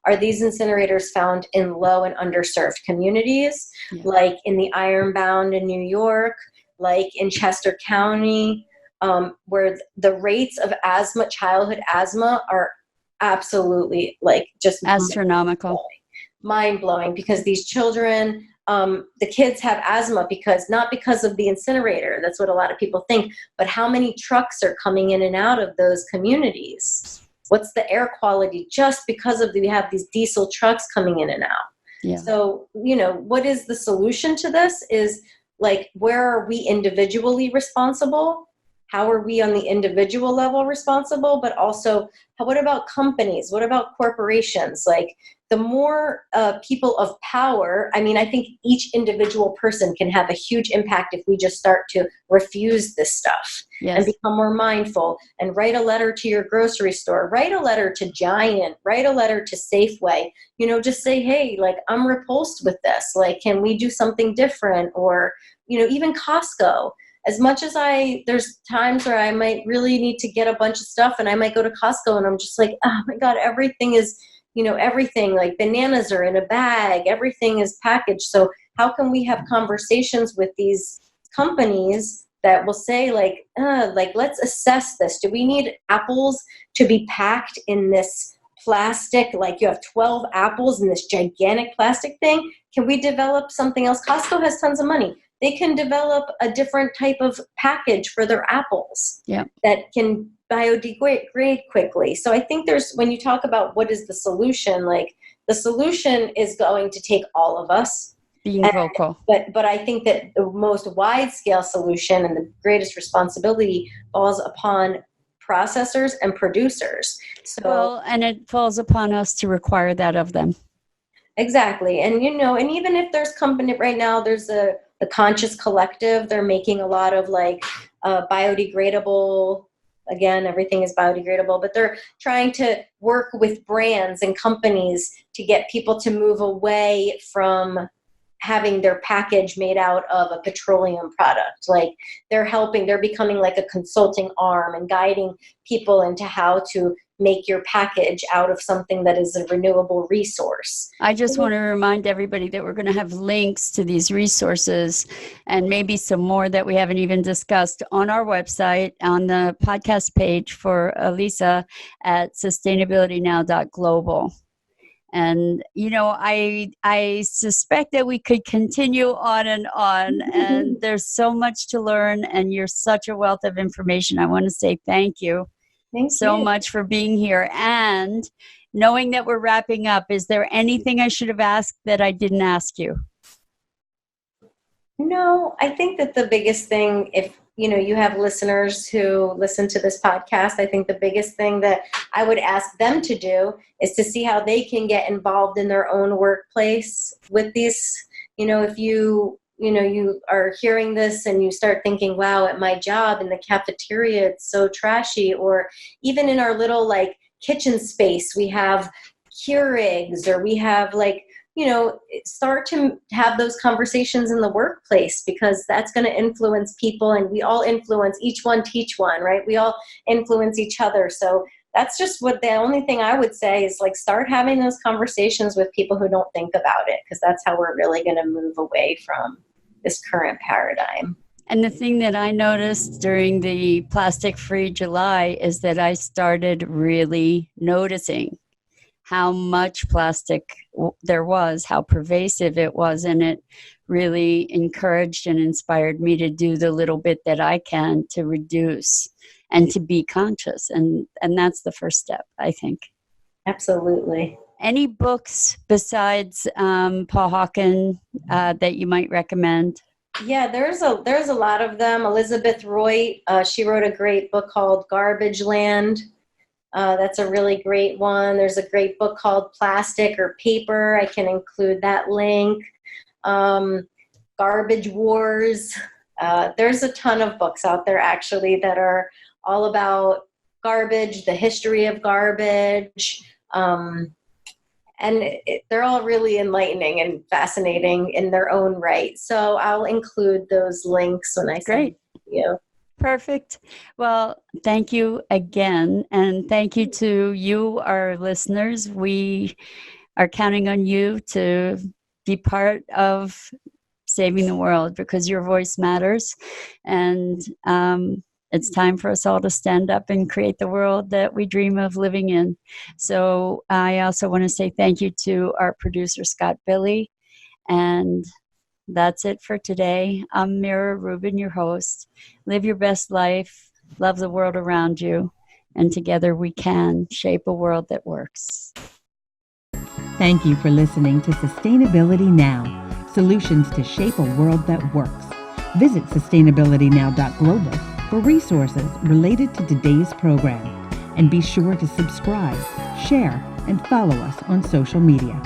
C: are these incinerators found in low and underserved communities, like in the Ironbound in New York, like in Chester County, where the rates of childhood asthma are absolutely just
B: astronomical,
C: mind-blowing, because these children, the kids have asthma not because of the incinerator. That's what a lot of people think, but how many trucks are coming in and out of those communities? What's the air quality just because we have these diesel trucks coming in and out?
B: Yeah.
C: So, what is the solution to this is where are we individually responsible? How are we on the individual level responsible? But also, what about companies? What about corporations? The more people of power, I think each individual person can have a huge impact if we just start to refuse this stuff and become more mindful, and write a letter to your grocery store, write a letter to Giant, write a letter to Safeway, just say, hey, I'm repulsed with this. Can we do something different? Or, even Costco. As much as there's times where I might really need to get a bunch of stuff, and I might go to Costco and I'm just oh my God, everything is, everything, bananas are in a bag, everything is packaged. So how can we have conversations with these companies that will say let's assess this. Do we need apples to be packed in this plastic? You have 12 apples in this gigantic plastic thing. Can we develop something else? Costco has tons of money. They can develop a different type of package for their apples that can biodegrade quickly. So I think when you talk about what is the solution, the solution is going to take all of us
B: being vocal.
C: But I think that the most wide scale solution and the greatest responsibility falls upon processors and producers. So,
B: and it falls upon us to require that of them.
C: Exactly. And, and even if there's company right now, there's the Conscious Collective, they're making a lot of biodegradable, again, everything is biodegradable, but they're trying to work with brands and companies to get people to move away from having their package made out of a petroleum product. They're becoming a consulting arm and guiding people into how to make your package out of something that is a renewable resource.
B: I just want to remind everybody that we're going to have links to these resources and maybe some more that we haven't even discussed on our website, on the podcast page for Alisa at sustainabilitynow.global. And, I suspect that we could continue on, and there's so much to learn, and you're such a wealth of information. I want to say thank you.
C: Thank
B: so
C: you.
B: much for being here. And knowing that we're wrapping up, is there anything I should have asked that I didn't ask you?
C: No, I think that the biggest thing, if you have listeners who listen to this podcast, I think the biggest thing that I would ask them to do is to see how they can get involved in their own workplace with these. If you are hearing this and you start thinking, wow, at my job in the cafeteria, it's so trashy, or even in our little kitchen space, we have Keurigs, or we have start to have those conversations in the workplace, because that's going to influence people, and we all influence, each one teach one, right? We all influence each other. So that's just the only thing I would say is start having those conversations with people who don't think about it, because that's how we're really going to move away from this current paradigm.
B: And the thing that I noticed during the Plastic-Free July is that I started really noticing how much plastic there was, how pervasive it was, and it really encouraged and inspired me to do the little bit that I can to reduce and to be conscious. And that's the first step, I think.
C: Absolutely.
B: any books besides Paul Hawken that you might recommend?
C: Yeah, there's a lot of them. Elizabeth Roy, she wrote a great book called Garbage Land. That's a really great one. There's a great book called Plastic or Paper. I can include that link. Garbage Wars. There's a ton of books out there actually that are all about garbage, the history of garbage. They're all really enlightening and fascinating in their own right. So I'll include those links when I send you.
B: Perfect. Well, thank you again. And thank you to you, our listeners. We are counting on you to be part of saving the world because your voice matters. And it's time for us all to stand up and create the world that we dream of living in. So I also want to say thank you to our producer, Scott Billy. And that's it for today. I'm Mira Rubin, your host. Live your best life, love the world around you, and together we can shape a world that works.
A: Thank you for listening to Sustainability Now, solutions to shape a world that works. Visit sustainabilitynow.global for resources related to today's program. And be sure to subscribe, share, and follow us on social media.